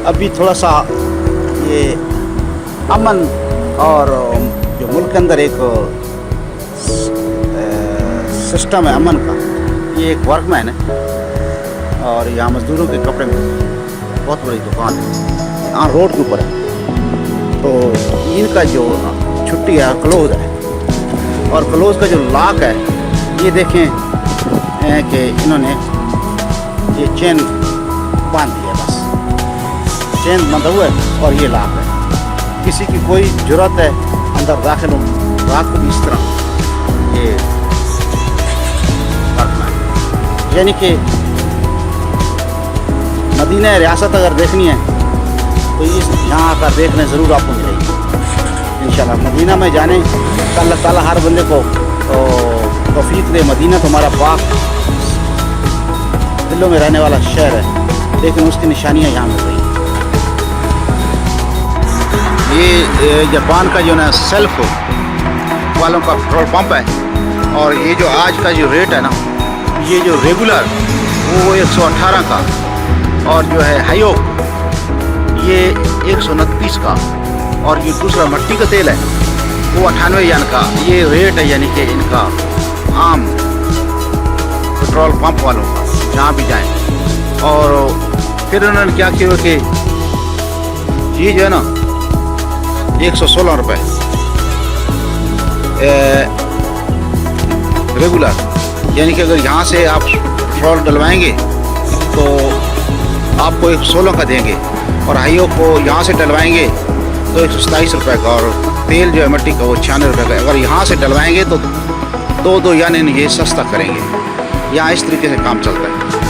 अभी थोड़ा सा ये अमन और जो मुल्क के अंदर एक सिस्टम है अमन का, ये एक वर्कमैन है और यहाँ मज़दूरों के कपड़े में बहुत बड़ी दुकान है, यहाँ रोड के ऊपर है। तो इनका जो छुट्टी है क्लोज़ है, और क्लोज़ का जो लॉक है ये देखें कि इन्होंने ये चेन बांध दी है, बस चेन बंधा हुआ है और ये लॉक है। किसी की कोई ज़रूरत है अंदर दाखिल हो, रात को भी इस तरह ये रखना है। यानी कि मदीना रियासत अगर देखनी है तो इस यहाँ आकर देखने ज़रूर आपको मिलेगी इंशाल्लाह। मदीना में जाने तो अल्लाह ताला हर बंदे को तौफीक दे। मदीना तुम्हारा पाक दिलों में रहने वाला शहर है, लेकिन उसकी निशानियाँ यहाँ मिल रही हैं। ये जापान का जो ना सेल्फ वालों का पेट्रोल पंप है, और ये जो आज का जो रेट है ना, ये जो रेगुलर वो 118 का, और जो है हायो ये 129 का, और ये दूसरा मट्टी का तेल है वो 98 यान का। ये रेट है यानी कि इनका आम पेट्रोल पंप वालों का, जहाँ भी जाएं। और फिर उन्होंने क्या किया कि ये जो है ना 116 रुपये रेगुलर, यानी कि अगर यहाँ से आप पेट्रोल डलवाएंगे तो आपको 116 का देंगे, और हाइयो को यहाँ से डलवाएंगे तो 127 रुपये का, और तेल जो है मिट्टी का वो 96 रुपये का। अगर यहाँ से डलवाएंगे तो दो यानी ये सस्ता करेंगे। यहाँ इस तरीके से काम चलता है।